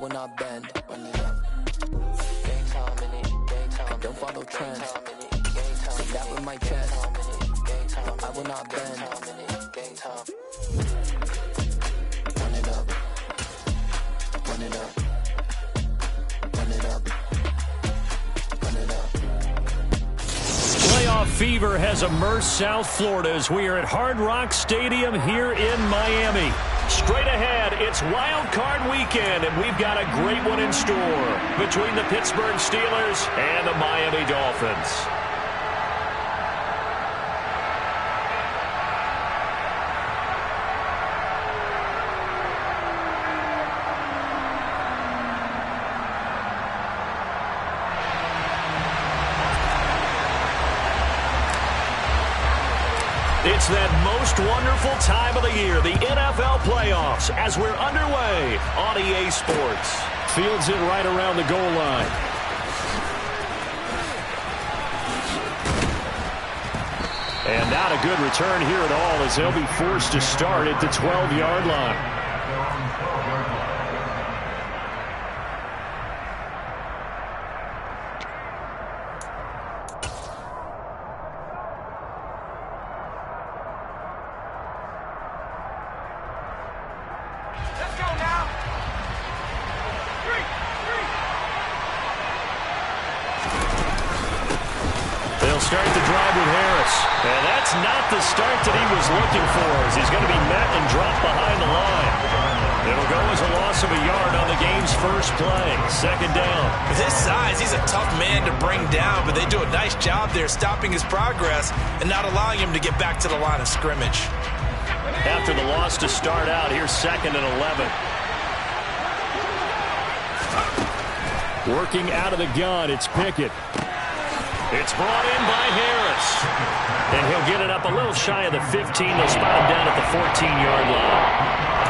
will not bend. Run it up. Gang time in it. Gang time. I don't follow trends. Say that with my chest. I will not bend. Gang time. Run it up. Run it up. Run it up. Run it up. Playoff fever has immersed South Florida as we are at Hard Rock Stadium here in Miami. Straight ahead, it's Wild Card Weekend, and we've got a great one in store between the Pittsburgh Steelers and the Miami Dolphins. It's that most wonderful time of the year, the NFL playoffs, as we're underway on EA Sports. Fields it right around the goal line. And not a good return here at all as they'll be forced to start at the 12-yard line. Start the drive with Harris. And that's not the start that he was looking for, as he's going to be met and dropped behind the line. It'll go as a loss of a yard on the game's first play. Second down. With his size, he's a tough man to bring down, but they do a nice job there stopping his progress and not allowing him to get back to the line of scrimmage. After the loss to start out, here's 2nd and 11. Working out of the gun, it's Pickett. It's brought in by Harris. And he'll get it up a little shy of the 15. They'll spot him down at the 14-yard line.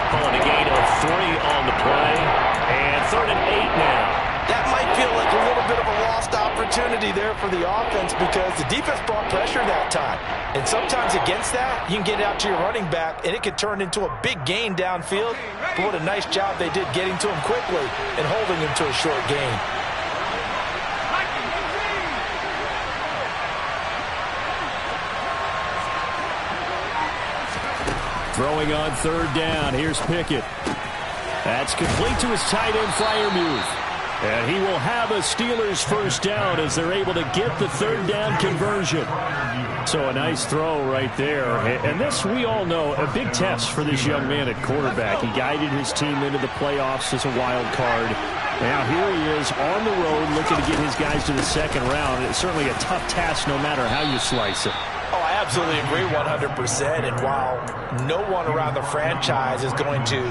Calling a gain of 3 on the play. And 3rd and 8 now. That might feel like a little bit of a lost opportunity there for the offense because the defense brought pressure that time. And sometimes against that, you can get out to your running back, and it could turn into a big gain downfield. But what a nice job they did getting to him quickly and holding him to a short gain. Throwing on 3rd down. Here's Pickett. That's complete to his tight end flyer move. And he will have a Steelers first down as they're able to get the 3rd down conversion. So a nice throw right there. And this, we all know, a big test for this young man at quarterback. He guided his team into the playoffs as a wild card. Now here he is on the road looking to get his guys to the 2nd round. It's certainly a tough task no matter how you slice it. Oh, I absolutely agree 100%. And while no one around the franchise is going to,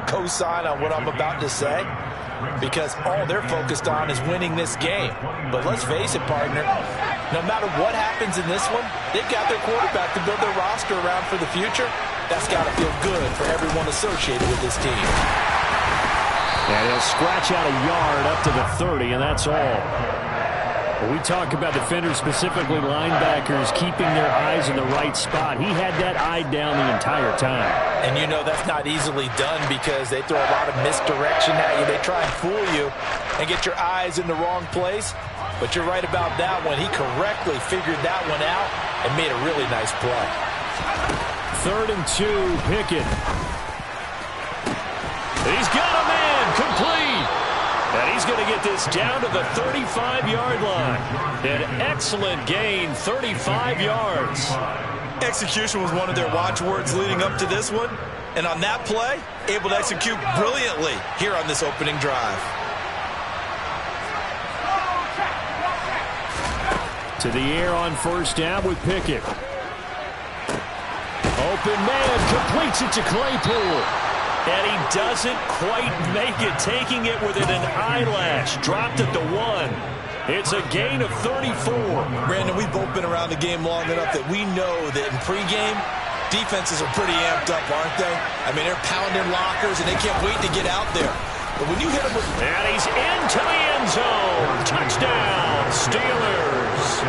co-sign on what I'm about to say, because all they're focused on is winning this game. But let's face it, partner, no matter what happens in this one, they've got their quarterback to build their roster around for the future. That's got to feel good for everyone associated with this team. And he'll scratch out a yard up to the 30, and that's all. When we talk about defenders, specifically linebackers, keeping their eyes in the right spot, he had that eye down the entire time. And that's not easily done because they throw a lot of misdirection at you. They try and fool you and get your eyes in the wrong place. But you're right about that one. He correctly figured that one out and made a really nice play. 3rd and 2, Pickett. He's got a man, complete. And he's going to get this down to the 35-yard line. An excellent gain, 35 yards. Execution was one of their watchwords leading up to this one. And on that play, able to execute brilliantly here on this opening drive. To the air on 1st down with Pickett. Open man, completes it to Claypool. And he doesn't quite make it, taking it within an eyelash. Dropped it to 1. It's a gain of 34. Brandon, we've both been around the game long enough that we know that in pregame, defenses are pretty amped up, aren't they? I mean, they're pounding lockers, and they can't wait to get out there. But when you hit them with... And he's into the end zone. Touchdown, Steelers.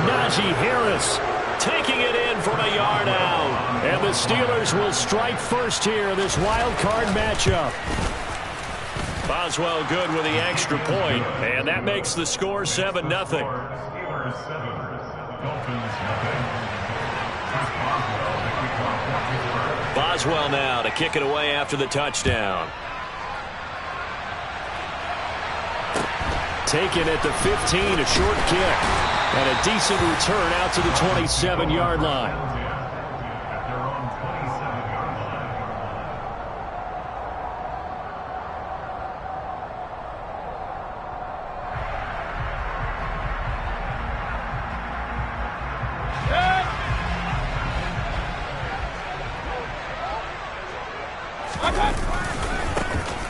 Najee Harris taking it in from a yard out. And the Steelers will strike first here in this wild card matchup. Boswell good with the extra point, and that makes the score 7-0. Boswell now to kick it away after the touchdown. Taken at the 15, a short kick, and a decent return out to the 27-yard line.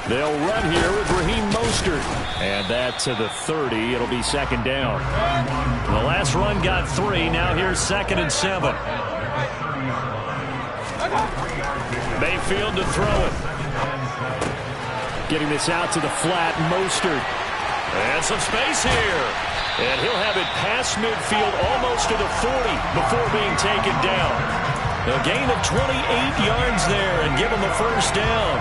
They'll run here with Raheem Mostert. And that to the 30. It'll be second down. The last run got 3. Now here's 2nd and 7. Mayfield to throw it. Getting this out to the flat. Mostert. And some space here. And he'll have it past midfield almost to the 40 before being taken down. A gain of 28 yards there and give him a first down.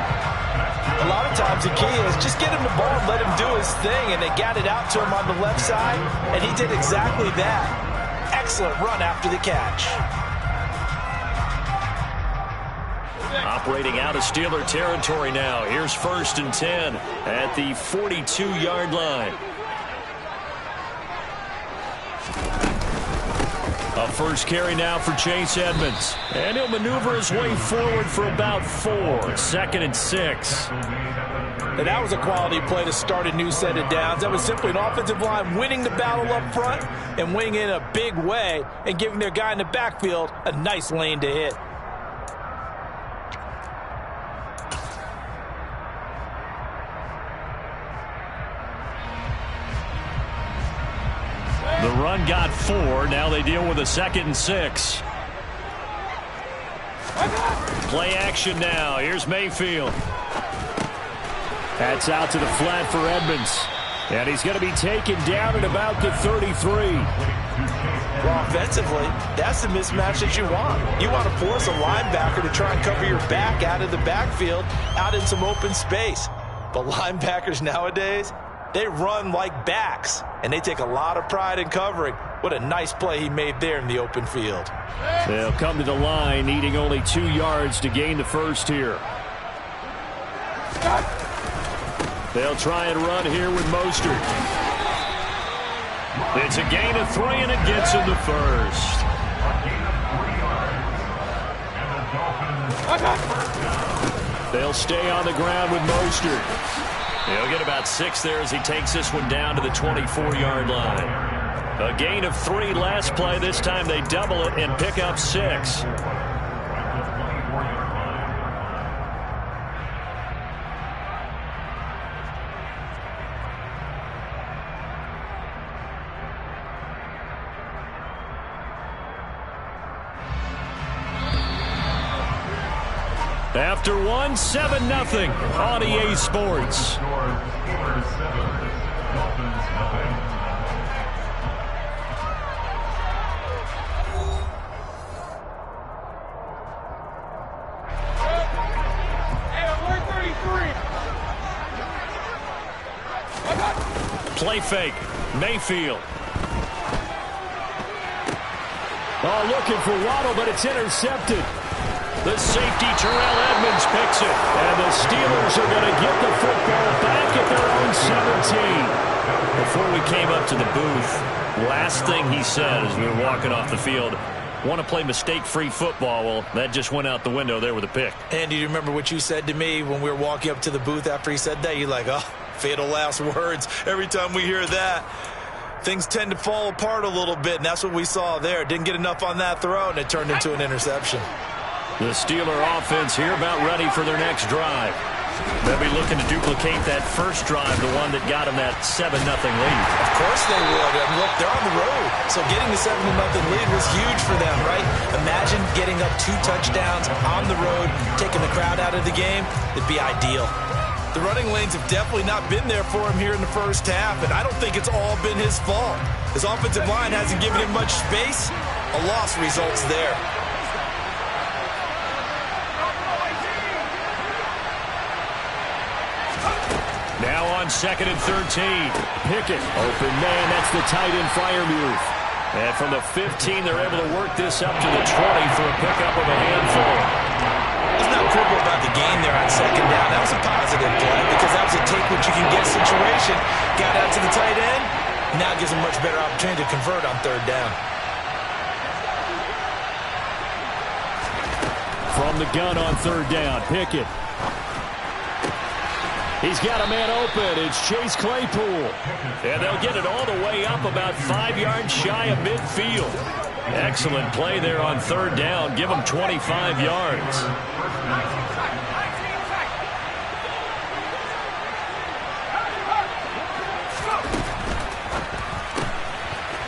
A lot of times the key is just get him the ball and let him do his thing, and they got it out to him on the left side, and he did exactly that. Excellent run after the catch. Operating out of Steeler territory now. Here's 1st and 10 at the 42-yard line. A first carry now for Chase Edmonds. And he'll maneuver his way forward for about 4. 2nd and 6. And that was a quality play to start a new set of downs. That was simply an offensive line winning the battle up front and winning in a big way and giving their guy in the backfield a nice lane to hit. The run got 4. Now they deal with a 2nd and 6. Play action now. Here's Mayfield. That's out to the flat for Edmonds. And he's going to be taken down at about the 33. Well, offensively, that's the mismatch that you want. You want to force a linebacker to try and cover your back out of the backfield, out in some open space. But linebackers nowadays, they run like backs, and they take a lot of pride in covering. What a nice play he made there in the open field. They'll come to the line, needing only 2 yards to gain the first here. They'll try and run here with Mostert. It's a gain of 3, and it gets him the first. They'll stay on the ground with Mostert. He'll get about 6 there as he takes this one down to the 24-yard line. A gain of 3 last play. This time they double it and pick up 6. After 1, 7-0 on EA Sports. Play fake. Mayfield. Oh, looking for Waddle, but it's intercepted. The safety, Terrell Edmonds, picks it. And the Steelers are going to get the football back at their own 17. Before we came up to the booth, last thing he said as we were walking off the field, want to play mistake-free football. Well, that just went out the window there with a pick. And do you remember what you said to me when we were walking up to the booth after he said that? You're like, oh, fatal last words. Every time we hear that, things tend to fall apart a little bit, and that's what we saw there. Didn't get enough on that throw, and it turned into an interception. The Steeler offense here about ready for their next drive. They'll be looking to duplicate that first drive, the one that got them that 7-0 lead. Of course they would. I mean, look, they're on the road, so getting the 7-0 lead was huge for them, right? Imagine getting up 2 touchdowns on the road, taking the crowd out of the game. It'd be ideal. The running lanes have definitely not been there for him here in the first half, and I don't think it's all been his fault. His offensive line hasn't given him much space. A loss results there. Now on 2nd and 13. Pickett, open man. That's the tight end Freiermuth. And from the 15, they're able to work this up to the 20 for a pickup of a handful. There's not critical about the game there on 2nd down. That was a positive play because that was a take-what-you-can-get situation. Got out to the tight end. Now gives a much better opportunity to convert on 3rd down. From the gun on 3rd down, Pickett. He's got a man open. It's Chase Claypool. And they'll get it all the way up about 5 yards shy of midfield. Excellent play there on 3rd down. Give him 25 yards.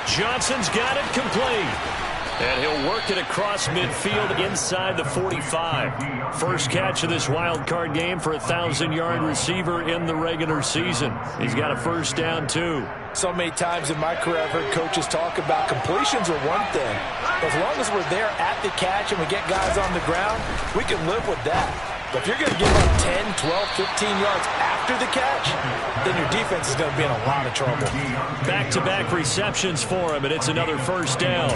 Johnson's got it complete. And he'll work it across midfield inside the 45. First catch of this wild card game for a 1,000-yard receiver in the regular season. He's got a first down, too. So many times in my career I've heard coaches talk about completions are one thing. As long as we're there at the catch and we get guys on the ground, we can live with that. But if you're going to give up 10, 12, 15 yards after the catch, then your defense is going to be in a lot of trouble. Back-to-back receptions for him, and it's another first down.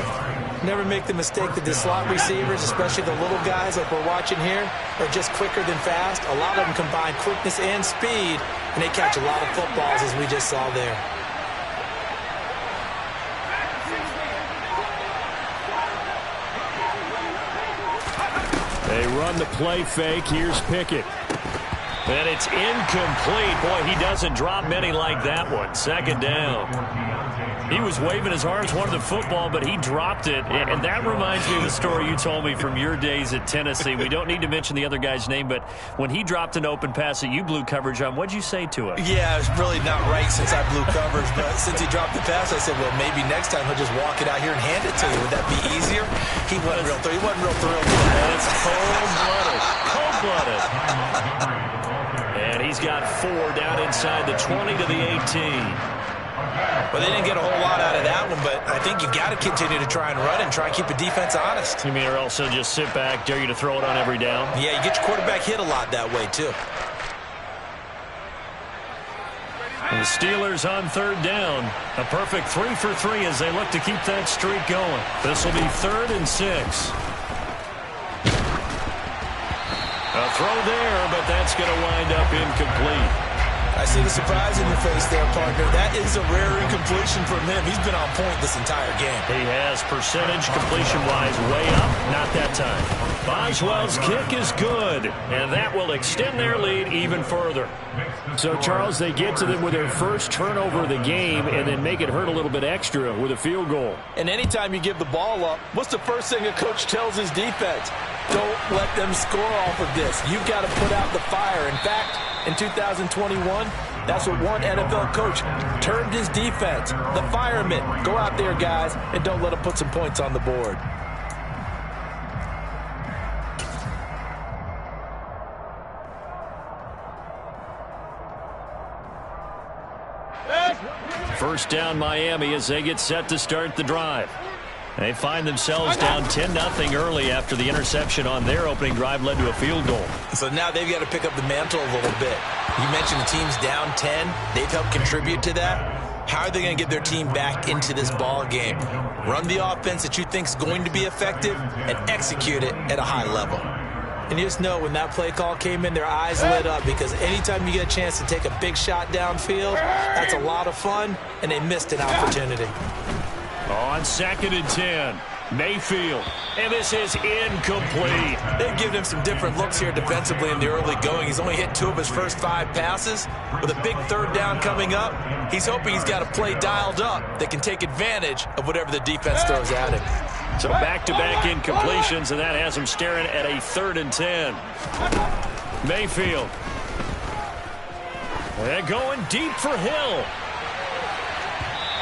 Never make the mistake that the slot receivers, especially the little guys like we're watching here, are just quicker than fast. A lot of them combine quickness and speed, and they catch a lot of footballs, as we just saw there. They run the play fake. Here's Pickett. And it's incomplete. Boy, he doesn't drop many like that one. 2nd down. He was waving his arms, wanted the football, but he dropped it. And that reminds me of the story you told me from your days at Tennessee. We don't need to mention the other guy's name, but when he dropped an open pass that you blew coverage on, what'd you say to it? Yeah, it's really not right since I blew coverage, but since he dropped the pass, I said, well, maybe next time he'll just walk it out here and hand it to you. Would that be easier? He wasn't real thrilled. And it's cold-blooded. Cold-blooded. And he's got 4 down inside the 20 to the 18. Well, they didn't get a whole lot out of that one, but I think you got to continue to try and run and try and keep the defense honest. You mean or also just sit back, dare you to throw it on every down? Yeah, you get your quarterback hit a lot that way, too. And the Steelers on 3rd down. A perfect 3 for 3 as they look to keep that streak going. This will be 3rd and 6. A throw there, but that's going to wind up incomplete. I see the surprise in your face there, partner. That is a rare incompletion from him. He's been on point this entire game. He has percentage completion-wise way up. Not that time. Boswell's kick is good, and that will extend their lead even further. So, Charles, they get to them with their first turnover of the game and then make it hurt a little bit extra with a field goal. And anytime you give the ball up, what's the first thing a coach tells his defense? Don't let them score off of this. You've got to put out the fire. In fact, in 2021, that's what one NFL coach termed his defense. The firemen. Go out there, guys, and don't let them put some points on the board. First down Miami as they get set to start the drive. They find themselves down 10-0 early after the interception on their opening drive led to a field goal. So now they've got to pick up the mantle a little bit. You mentioned the team's down 10. They've helped contribute to that. How are they going to get their team back into this ball game? Run the offense that you think is going to be effective and execute it at a high level. And you just know when that play call came in, their eyes lit up because anytime you get a chance to take a big shot downfield, that's a lot of fun, and they missed an opportunity. On 2nd and 10, Mayfield, and this is incomplete. They've given him some different looks here defensively in the early going. He's only hit 2 of his first 5 passes. With a big 3rd down coming up, he's hoping he's got a play dialed up that can take advantage of whatever the defense throws at him. So back-to-back incompletions, and that has him staring at a 3rd and 10. Mayfield. They're going deep for Hill.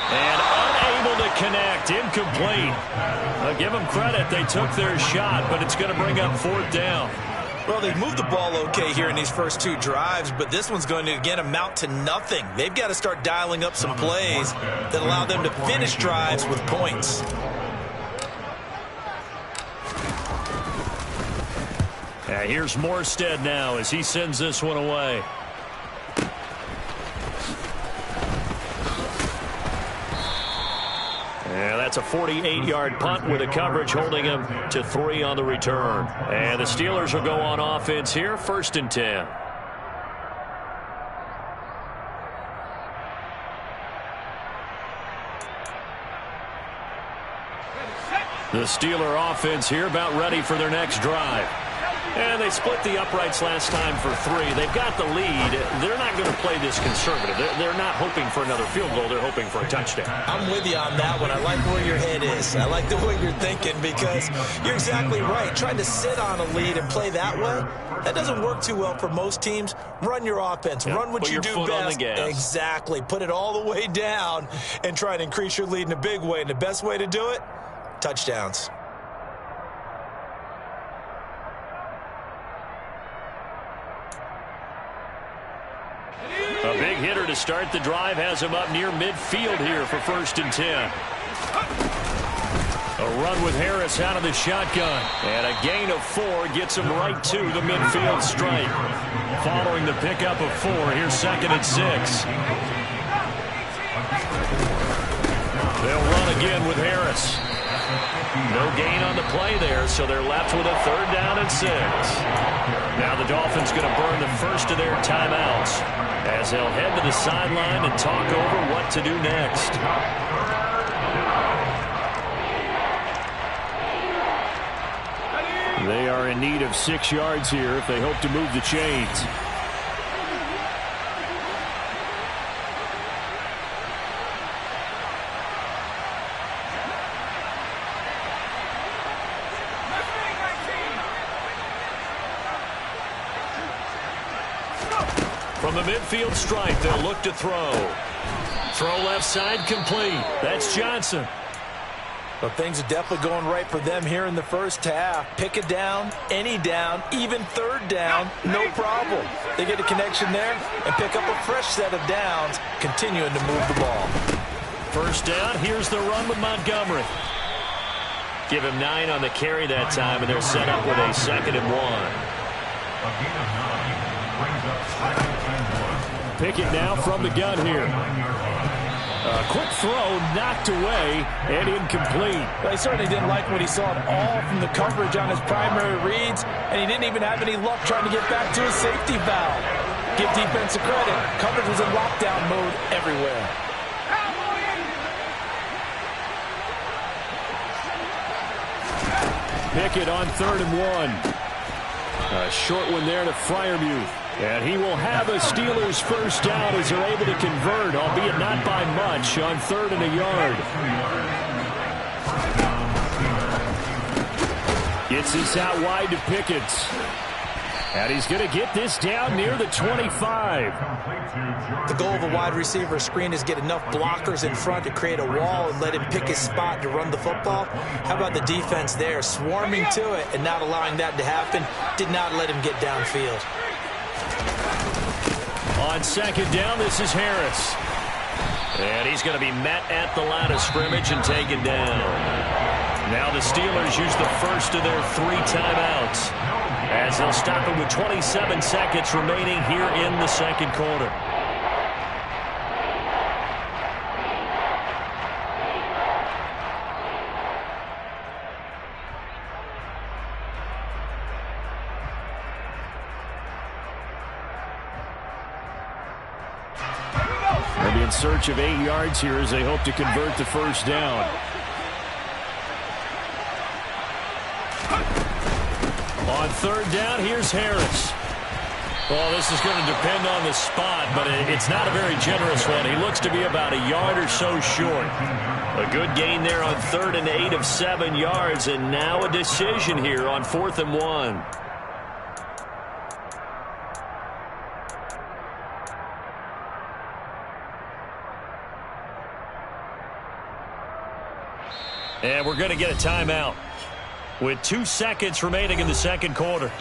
And unable to connect, incomplete. I'll give them credit, they took their shot, but it's going to bring up 4th down. Well, they've moved the ball okay here in these first 2 drives, but this one's going to, again, amount to nothing. They've got to start dialing up some plays that allow them to finish drives with points. Here's Morstead now as he sends this one away. And that's a 48-yard punt with a coverage holding him to 3 on the return. And the Steelers will go on offense here, 1st and 10. The Steeler offense here about ready for their next drive. And they split the uprights last time for 3. They've got the lead. They're not going to play this conservative. They're not hoping for another field goal. They're hoping for a touchdown. I'm with you on that one. I like where your head is. I like the way you're thinking because you're exactly right. Trying to sit on a lead and play that way, that doesn't work too well for most teams. Run your offense. Run what you do best. On the gas. Exactly. Put it all the way down and try to increase your lead in a big way. And the best way to do it, touchdowns. A big hitter to start the drive has him up near midfield here for 1st and 10. A run with Harris out of the shotgun. And a gain of 4 gets him right to the midfield stripe. Following the pickup of 4, here's 2nd and 6. They'll run again with Harris. No gain on the play there, so they're left with a 3rd down and 6. Now the Dolphins going to burn the first of their timeouts as they'll head to the sideline and talk over what to do next. They are in need of 6 yards here if they hope to move the chains. From the midfield stripe, they'll look to throw. Throw left side complete. That's Johnson. Well, things are definitely going right for them here in the first half. Pick it down, any down, even 3rd down, no problem. They get a connection there and pick up a fresh set of downs, continuing to move the ball. 1st down, here's the run with Montgomery. Give him 9 on the carry that time, and they'll set up with a 2nd and 1. Pickett now from the gun here. A quick throw knocked away and incomplete. Well, he certainly didn't like what he saw at all from the coverage on his primary reads, and he didn't even have any luck trying to get back to his safety valve. Give defense a credit. Coverage was in lockdown mode everywhere. Pickett on 3rd and 1. A short one there to Freiermuth. And he will have a Steelers 1st down as they're able to convert, albeit not by much, on 3rd and a yard. Gets this out wide to Pickett. And he's going to get this down near the 25. The goal of a wide receiver screen is get enough blockers in front to create a wall and let him pick his spot to run the football. How about the defense there, swarming to it and not allowing that to happen? Did not let him get downfield. On 2nd down, this is Harris. And he's going to be met at the line of scrimmage and taken down. Now the Steelers use the first of their 3 timeouts as they'll stop it with 27 seconds remaining here in the 2nd quarter. They'll be in search of 8 yards here as they hope to convert the 1st down. On 3rd down, here's Harris. Well, this is going to depend on the spot, but it's not a very generous one. He looks to be about a yard or so short. A good gain there on 3rd and 8 of 7 yards, and now a decision here on 4th and 1. And we're going to get a timeout with 2 seconds remaining in the 2nd quarter.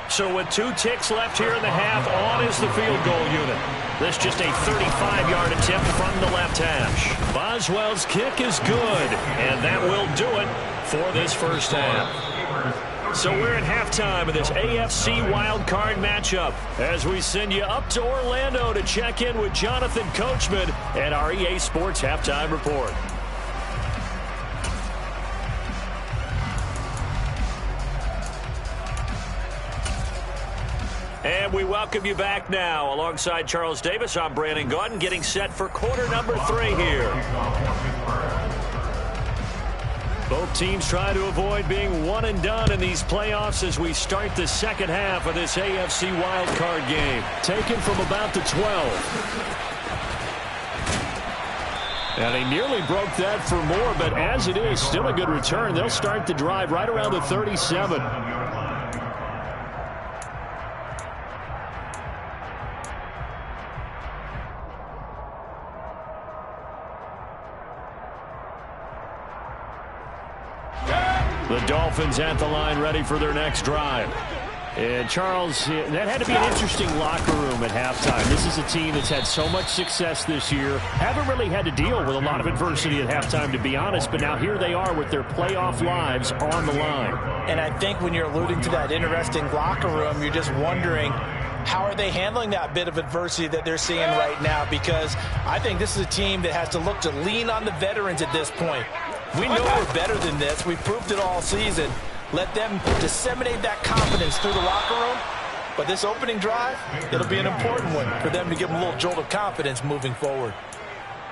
So with 2 ticks left here in the half, on is the field goal unit. This just a 35-yard attempt from the left hash. Boswell's kick is good, and that will do it for this 1st half. So we're at halftime of this AFC wildcard matchup as we send you up to Orlando to check in with Jonathan Coachman and our EA Sports Halftime Report. And we welcome you back now. Alongside Charles Davis, I'm Brandon Gaudin, getting set for quarter number 3 here. Both teams try to avoid being one and done in these playoffs as we start the second half of this AFC wildcard game. Taken from about the 12. And he nearly broke that for more, but as it is, still a good return. They'll start the drive right around the 37. The Dolphins at the line ready for their next drive. And Charles, that had to be an interesting locker room at halftime. This is a team that's had so much success this year. Haven't really had to deal with a lot of adversity at halftime, to be honest. But now here they are with their playoff lives on the line. And I think when you're alluding to that interesting locker room, you're just wondering, how are they handling that bit of adversity that they're seeing right now? Because I think this is a team that has to look to lean on the veterans at this point. We know we're better than this. We've proved it all season. Let them disseminate that confidence through the locker room. But this opening drive, it'll be an important one for them to give them a little jolt of confidence moving forward.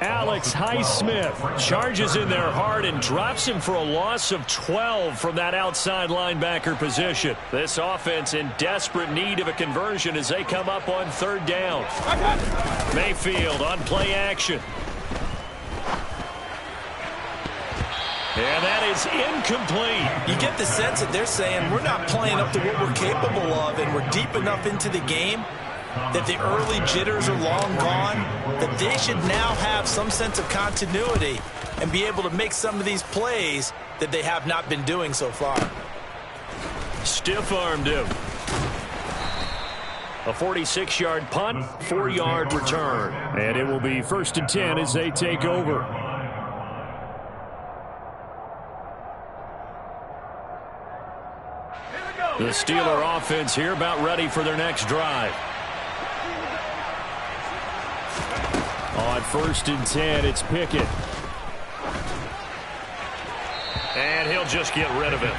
Alex Highsmith charges in there hard and drops him for a loss of 12 from that outside linebacker position. This offense in desperate need of a conversion as they come up on third down. Mayfield on play action. And that is incomplete. You get the sense that they're saying we're not playing up to what we're capable of, and we're deep enough into the game that the early jitters are long gone, that they should now have some sense of continuity and be able to make some of these plays that they have not been doing so far. Stiff-armed him. A 46-yard punt, 4-yard return. And it will be 1st and 10 as they take over. The Steeler offense here about ready for their next drive. On 1st and 10, it's Pickett. And he'll just get rid of it.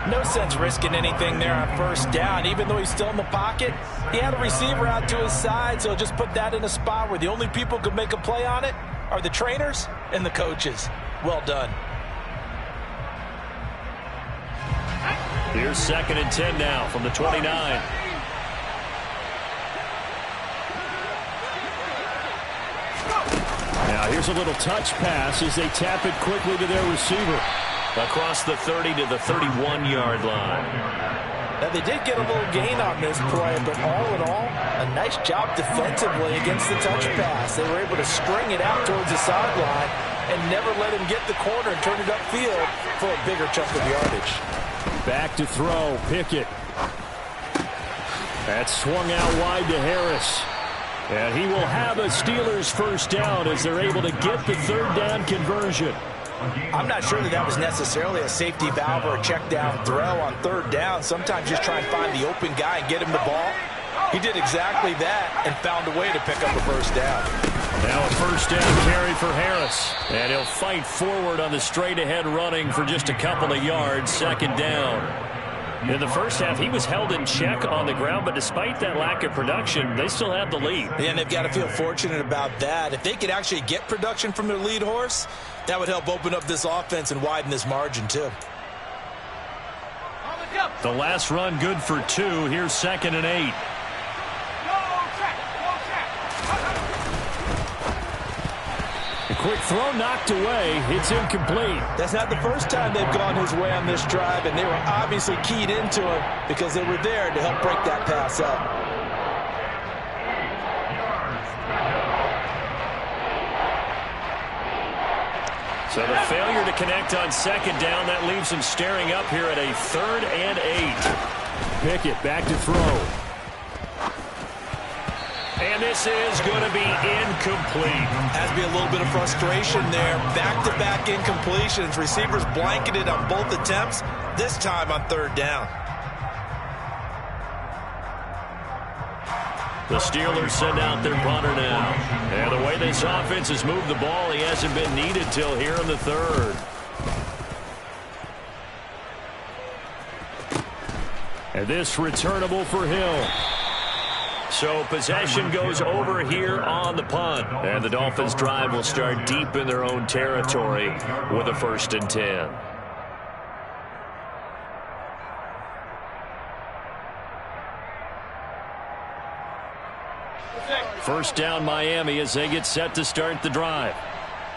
No sense risking anything there on 1st down. Even though he's still in the pocket, he had a receiver out to his side, so just put that in a spot where the only people who can make a play on it are the trainers and the coaches. Well done. Here's 2nd and 10 now from the 29. Now here's a little touch pass as they tap it quickly to their receiver. Across the 30 to the 31-yard line. Now they did get a little gain on this play, but all in all, a nice job defensively against the touch pass. They were able to string it out towards the sideline and never let him get the corner and turn it upfield for a bigger chunk of yardage. Back to throw, Pickett. That's swung out wide to Harris. And he will have a Steelers 1st down as they're able to get the 3rd down conversion. I'm not sure that was necessarily a safety valve or a check down throw on 3rd down. Sometimes just try and find the open guy and get him the ball. He did exactly that and found a way to pick up a 1st down. Now a 1st down carry for Harris. And he'll fight forward on the straight-ahead running for just a couple of yards. 2nd down. In the first half, he was held in check on the ground, but despite that lack of production, they still have the lead. Yeah, and they've got to feel fortunate about that. If they could actually get production from their lead horse, that would help open up this offense and widen this margin, too. The last run good for 2. Here's 2nd and 8. A quick throw knocked away. It's incomplete. That's not the first time they've gone his way on this drive, and they were obviously keyed into it because they were there to help break that pass up. So the failure to connect on 2nd down, that leaves him staring up here at a 3rd and 8. Pickett back to throw. And this is going to be incomplete. Has to be a little bit of frustration there. Back-to-back incompletions. Receivers blanketed on both attempts, this time on third down. The Steelers send out their punter now. And the way this offense has moved the ball, he hasn't been needed till here in the third. And this returnable for Hill. So possession goes over here on the punt. And the Dolphins' drive will start deep in their own territory with a 1st and 10. First down Miami as they get set to start the drive.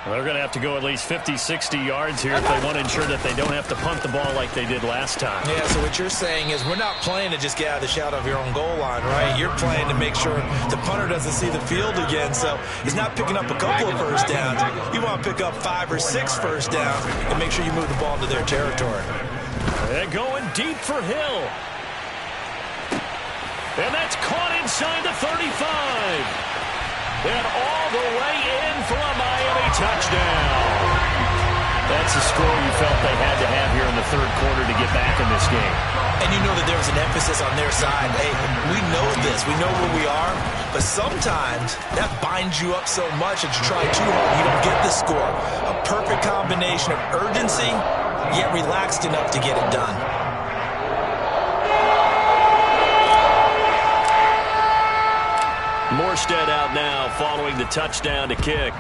Well, they're going to have to go at least 50, 60 yards here if they want to ensure that they don't have to punt the ball like they did last time. Yeah, so what you're saying is we're not playing to just get out of the shadow of your own goal line, right? You're playing to make sure the punter doesn't see the field again. So he's not picking up a couple of first downs. You want to pick up 5 or 6 first downs and make sure you move the ball into their territory. They're going deep for Hill. And that's caught inside the 35. And all the way in for a Miami touchdown. That's the score you felt they had to have here in the third quarter to get back in this game. And you know that there was an emphasis on their side. Hey, we know this. We know where we are. But sometimes that binds you up so much that you try too hard and you don't get the score. A perfect combination of urgency, yet relaxed enough to get it done. Morstead out now following the touchdown to kick.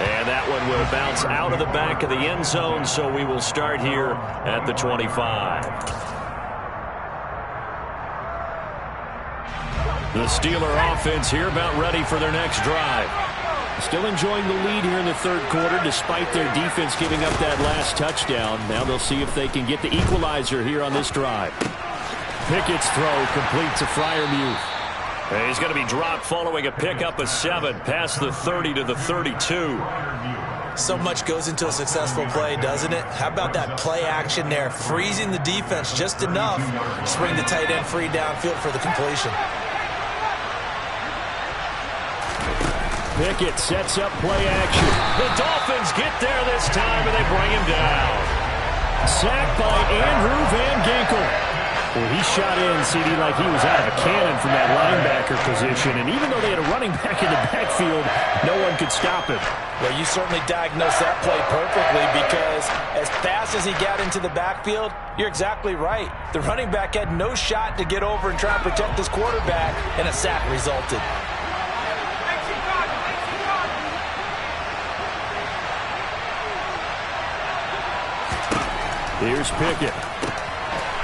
And that one will bounce out of the back of the end zone, so we will start here at the 25. The Steeler offense here about ready for their next drive. Still enjoying the lead here in the third quarter despite their defense giving up that last touchdown. Now they'll see if they can get the equalizer here on this drive. Pickett's throw complete to Freiermuth. And he's going to be dropped following a pickup of 7 past the 30 to the 32. So much goes into a successful play, doesn't it? How about that play action there, freezing the defense just enough to bring the tight end free downfield for the completion. Pickett sets up play action. The Dolphins get there this time, and they bring him down. Sacked by Andrew Van Ginkel. Well, he shot in, CD, like he was out of a cannon from that linebacker position. And even though they had a running back in the backfield, no one could stop him. Well, you certainly diagnosed that play perfectly because as fast as he got into the backfield, you're exactly right. The running back had no shot to get over and try and protect his quarterback, and a sack resulted. Here's Pickett.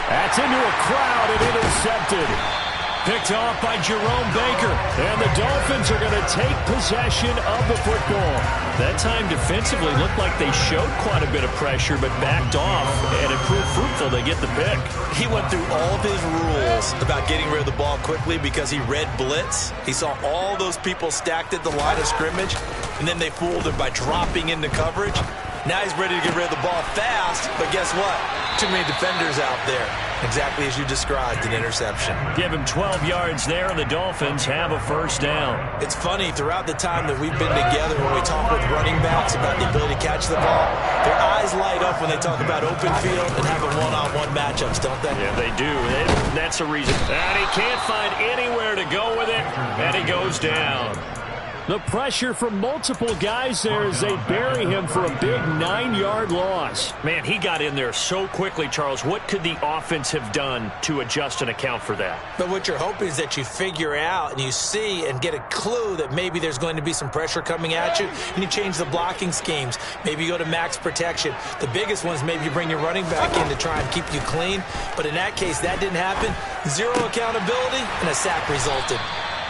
That's into a crowd and intercepted. Picked off by Jerome Baker. And the Dolphins are going to take possession of the football. That time defensively looked like they showed quite a bit of pressure but backed off, and it proved fruitful to get the pick. He went through all of his rules about getting rid of the ball quickly because he read blitz. He saw all those people stacked at the line of scrimmage, and then they fooled him by dropping into coverage. Now he's ready to get rid of the ball fast, but guess what? Too many defenders out there. Exactly as you described, an interception. Give him 12 yards there, and the Dolphins have a first down. It's funny, throughout the time that we've been together, when we talk with running backs about the ability to catch the ball, their eyes light up when they talk about open field and having one-on-one matchups, don't they? Yeah, they do. That's a reason. And he can't find anywhere to go with it, and he goes down. The pressure from multiple guys there as they bury him for a big 9-yard loss. Man, he got in there so quickly, Charles. What could the offense have done to adjust and account for that? But what you're hoping is that you figure out and you see and get a clue that maybe there's going to be some pressure coming at you, and you change the blocking schemes. Maybe you go to max protection. The biggest one is maybe you bring your running back in to try and keep you clean. But in that case, that didn't happen. Zero accountability, and a sack resulted.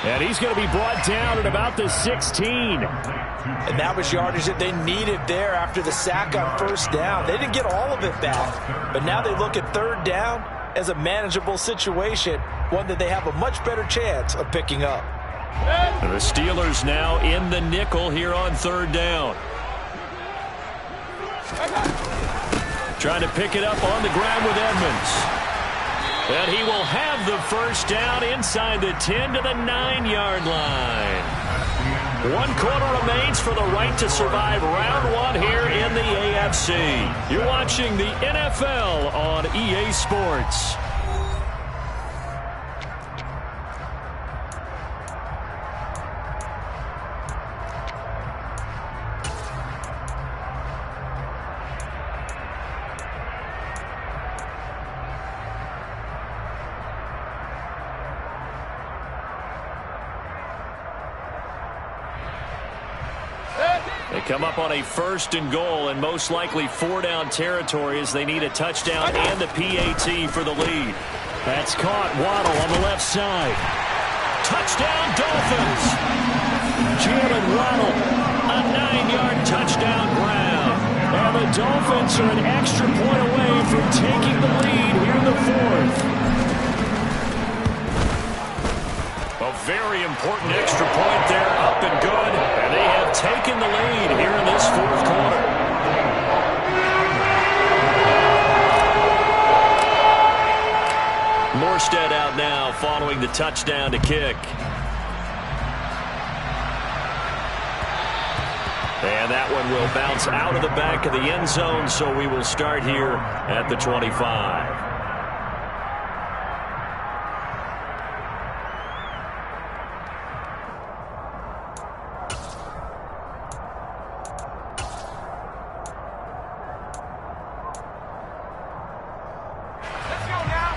And he's going to be brought down at about the 16. And that was yardage that they needed there after the sack on first down. They didn't get all of it back. But now they look at third down as a manageable situation, one that they have a much better chance of picking up. The Steelers now in the nickel here on third down. Trying to pick it up on the ground with Edmonds. And he will have the first down inside the 10 to the 9-yard line. 1 quarter remains for the right to survive round 1 here in the AFC. You're watching the NFL on EA Sports. They come up on a 1st and goal and most likely 4-down territory as they need a touchdown and the PAT for the lead. That's caught. Waddle on the left side. Touchdown Dolphins. Jalen Waddle, a 9-yard touchdown grab. And the Dolphins are an extra point away from taking the lead here in the 4th. A very important extra point there, up and good, and they have taken the lead here in this 4th quarter. Morstead out now following the touchdown to kick. And that one will bounce out of the back of the end zone, so we will start here at the 25.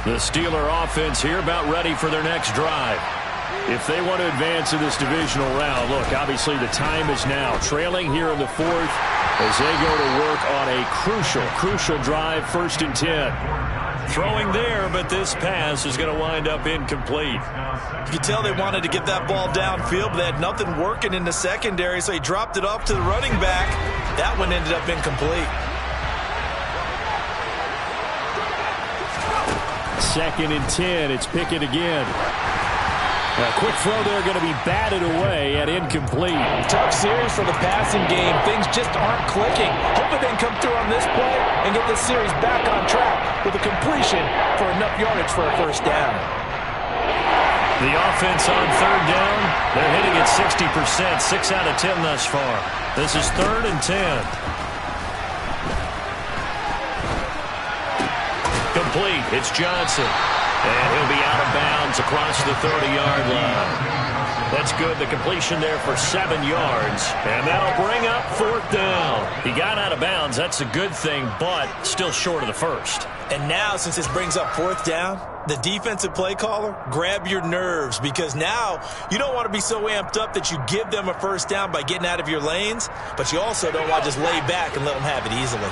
The Steeler offense here about ready for their next drive. If they want to advance in this divisional round, look, obviously the time is now. Trailing here in the 4th as they go to work on a crucial drive, 1st and 10. Throwing there, but this pass is going to wind up incomplete. You could tell they wanted to get that ball downfield, but they had nothing working in the secondary, so he dropped it off to the running back. That one ended up incomplete. 2nd and 10. It's Pickett again. A quick throw there going to be batted away at incomplete. Tough series for the passing game. Things just aren't clicking. Hoping they can come through on this play and get this series back on track with a completion for enough yardage for a 1st down. The offense on 3rd down, they're hitting at 60%, 6 out of 10 thus far. This is 3rd and 10. Complete. It's Johnson. And he'll be out of bounds across the 30-yard line. That's good. The completion there for 7 yards. And that'll bring up 4th down. He got out of bounds. That's a good thing, but still short of the 1st. And now, since this brings up 4th down, the defensive play caller, grab your nerves, because now you don't want to be so amped up that you give them a 1st down by getting out of your lanes, but you also don't want to just lay back and let them have it easily.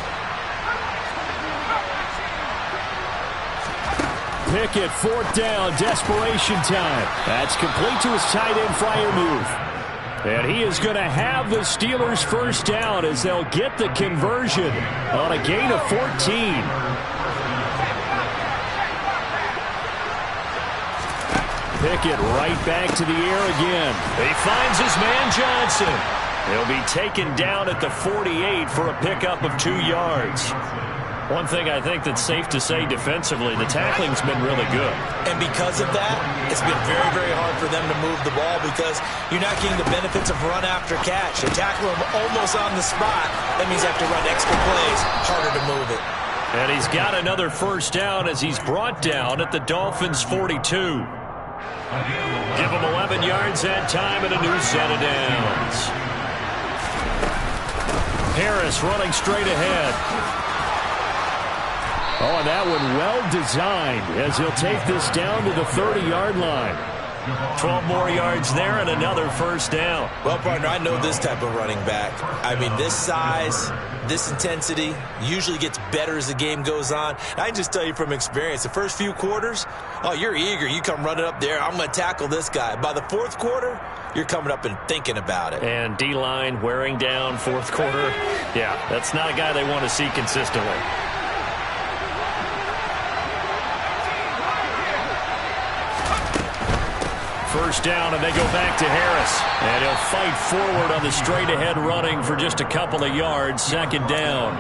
Pickett, 4th down, desperation time. That's complete to his tight end flyer move. And he is going to have the Steelers' 1st down as they'll get the conversion on a gain of 14. Pickett right back to the air again. He finds his man Johnson. He'll be taken down at the 48 for a pickup of 2 yards. One thing I think that's safe to say defensively, the tackling's been really good. And because of that, it's been very, very hard for them to move the ball because you're not getting the benefits of run after catch. They tackle him almost on the spot. That means they have to run extra plays, harder to move it. And he's got another 1st down as he's brought down at the Dolphins' 42. Give him 11 yards that time and a new set of downs. Harris running straight ahead. Oh, and that one well designed as he'll take this down to the 30-yard line. 12 more yards there and another 1st down. Well, partner, I know this type of running back. I mean, this size, this intensity usually gets better as the game goes on. I can just tell you from experience, the first few quarters, oh, you're eager. You come running up there. I'm going to tackle this guy. By the 4th quarter, you're coming up and thinking about it. And D-line wearing down 4th quarter. Yeah, that's not a guy they want to see consistently. First down, and they go back to Harris. And he'll fight forward on the straight-ahead running for just a couple of yards. 2nd down.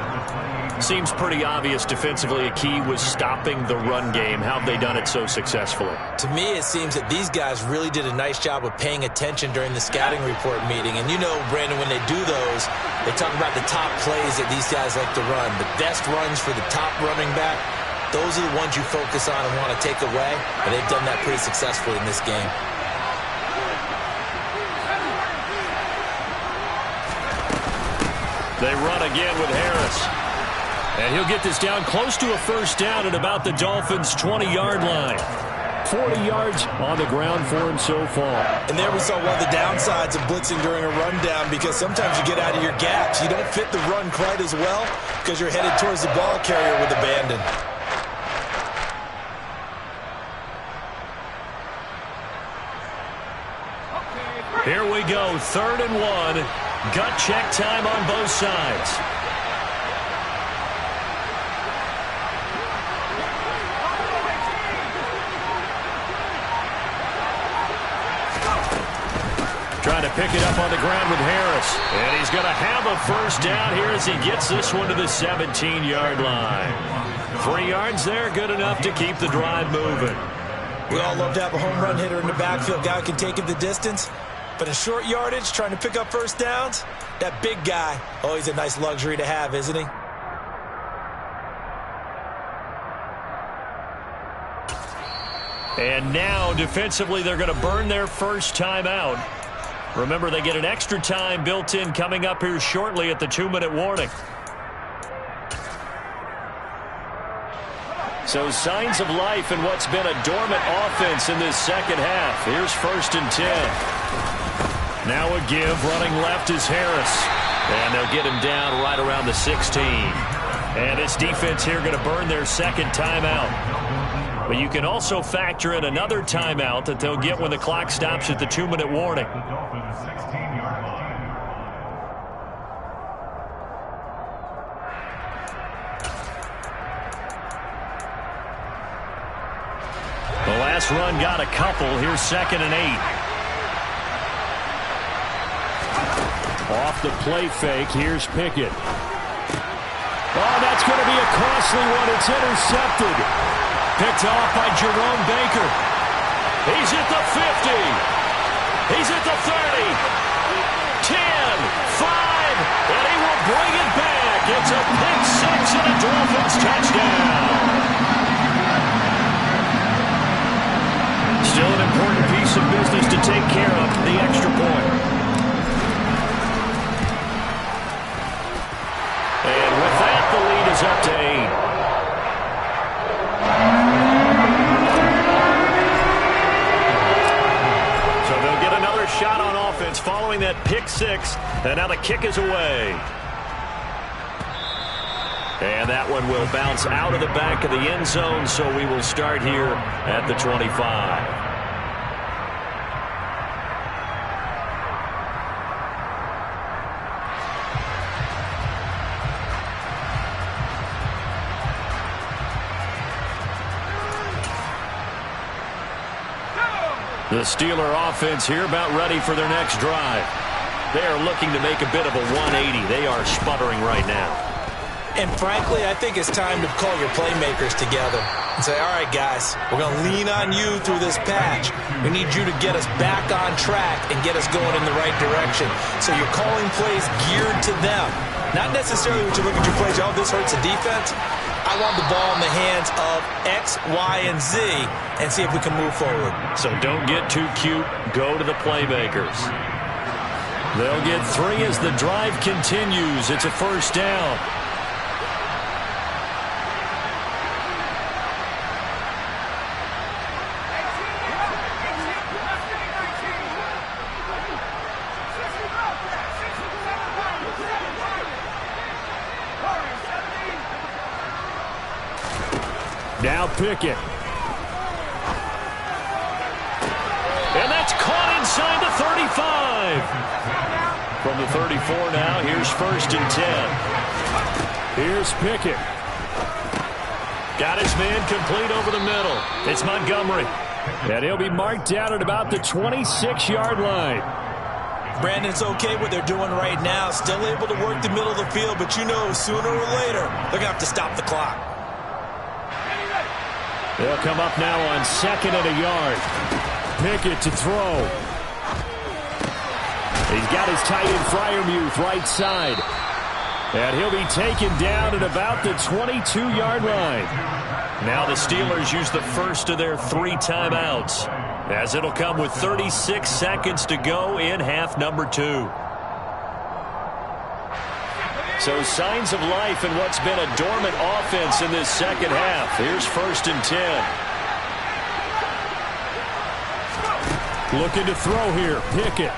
Seems pretty obvious defensively a key was stopping the run game. How have they done it so successfully? To me, it seems that these guys really did a nice job of paying attention during the scouting report meeting. And you know, Brandon, when they do those, they talk about the top plays that these guys like to run. The best runs for the top running back, those are the ones you focus on and want to take away. And they've done that pretty successfully in this game. They run again with Harris. And he'll get this down close to a first down at about the Dolphins' 20-yard line. 40 yards on the ground for him so far. And there we saw one of the downsides of blitzing during a rundown, because sometimes you get out of your gaps. You don't fit the run quite as well because you're headed towards the ball carrier with abandon. Here we go, 3rd and 1. Gut check time on both sides. Trying to pick it up on the ground with Harris. And he's going to have a first down here as he gets this one to the 17-yard line. 3 yards there, good enough to keep the drive moving. We all love to have a home run hitter in the backfield. Guy who can take it the distance. But in short yardage, trying to pick up first downs, that big guy, oh, he's a nice luxury to have, isn't he? And now, defensively, they're going to burn their first time out. Remember, they get an extra time built in coming up here shortly at the 2-minute warning. So signs of life in what's been a dormant offense in this second half. Here's 1st and 10. Now a give, running left is Harris. And they'll get him down right around the 16. And this defense here going to burn their second timeout. But you can also factor in another timeout that they'll get when the clock stops at the 2-minute warning. The last run got a couple. Here's 2nd and 8. Off the play fake, here's Pickett. Oh, that's going to be a costly one. It's intercepted. Picked off by Jerome Baker. He's at the 50. He's at the 30. 10, 5, and he will bring it back. It's a pick six and a Dolphins touchdown. Still an important piece of business to take care of, the extra point. And with that, the lead is up to 8. So they'll get another shot on offense following that pick six, and now the kick is away. And that one will bounce out of the back of the end zone, so we will start here at the 25. The Steeler offense here about ready for their next drive. They are looking to make a bit of a 180. They are sputtering right now. And frankly, I think it's time to call your playmakers together and say, all right, guys, we're going to lean on you through this patch. We need you to get us back on track and get us going in the right direction. So you're calling plays geared to them. Not necessarily when you look at your plays, oh, this hurts the defense. I want the ball in the hands of X, Y, and Z and see if we can move forward. So don't get too cute. Go to the playmakers. They'll get 3 as the drive continues. It's a first down. Now Pickett. And that's caught inside the 35. From the 34 now, here's 1st and 10. Here's Pickett. Got his man complete over the middle. It's Montgomery. And he'll be marked down at about the 26-yard line. Brandon, it's okay what they're doing right now. Still able to work the middle of the field, but you know sooner or later they're going to have to stop the clock. They'll come up now on 2nd and a yard. Pickett to throw. He's got his tight end Freiermuth right side. And he'll be taken down at about the 22-yard line. Now the Steelers use the first of their 3 timeouts, as it'll come with 36 seconds to go in half number 2. So signs of life in what's been a dormant offense in this second half. Here's 1st and 10. Looking to throw here. Pickett.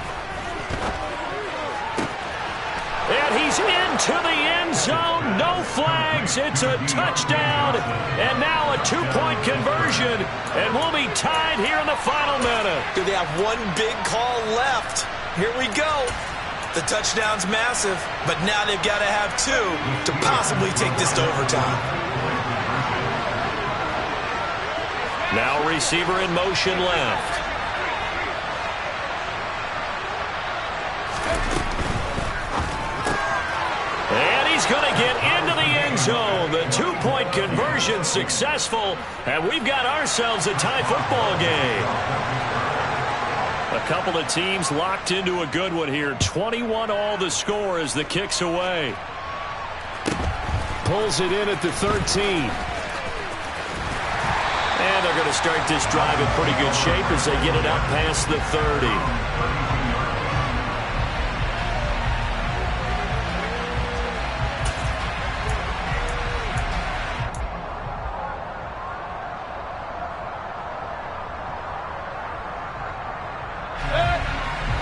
And he's into the end zone. No flags. It's a touchdown. And now a 2-point conversion. And we'll be tied here in the final minute. Do they have one big call left? Here we go. The touchdown's massive, but now they've got to have 2 to possibly take this to overtime. Now receiver in motion left. And he's going to get into the end zone. The 2-point conversion successful, and we've got ourselves a tie football game. A couple of teams locked into a good one here. 21 all the score as the kick's away. Pulls it in at the 13. And they're going to start this drive in pretty good shape as they get it up past the 30.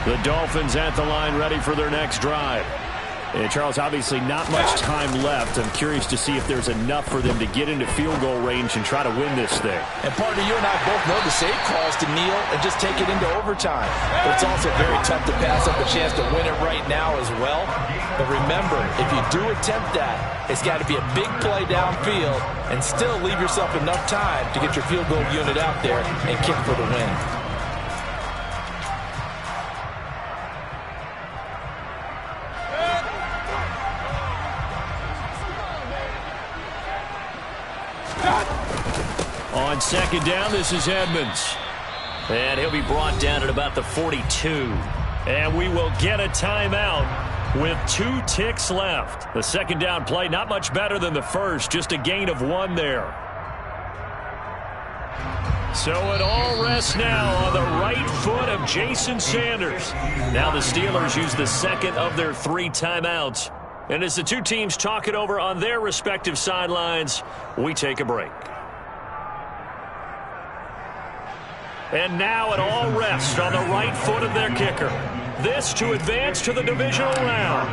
The Dolphins at the line ready for their next drive. And Charles, obviously not much time left. I'm curious to see if there's enough for them to get into field goal range and try to win this thing. And partner, you and I both know the safe calls to kneel and just take it into overtime. But it's also very tough to pass up a chance to win it right now as well. But remember, if you do attempt that, it's got to be a big play downfield and still leave yourself enough time to get your field goal unit out there and kick for the win. On 2nd down, this is Edmonds. And he'll be brought down at about the 42. And we will get a timeout with 2 ticks left. The 2nd down play, not much better than the first, just a gain of 1 there. So it all rests now on the right foot of Jason Sanders. Now the Steelers use the 2nd of their 3 timeouts. And as the 2 teams talk it over on their respective sidelines, we take a break. And now it all rests on the right foot of their kicker. This to advance to the divisional round.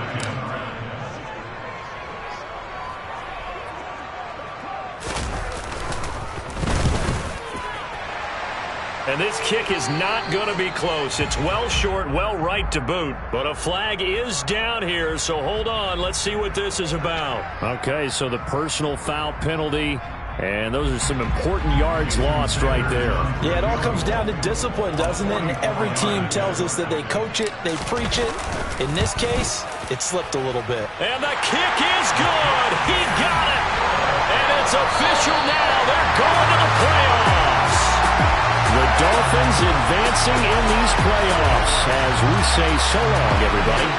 And this kick is not going to be close. It's well short, well right to boot. But a flag is down here, so hold on. Let's see what this is about. Okay, so the personal foul penalty. And those are some important yards lost right there. Yeah, it all comes down to discipline, doesn't it? And every team tells us that they coach it, they preach it. In this case, it slipped a little bit. And the kick is good. He got it. And it's official now. They're going to the playoffs. The Dolphins advancing in these playoffs as we say so long, everybody.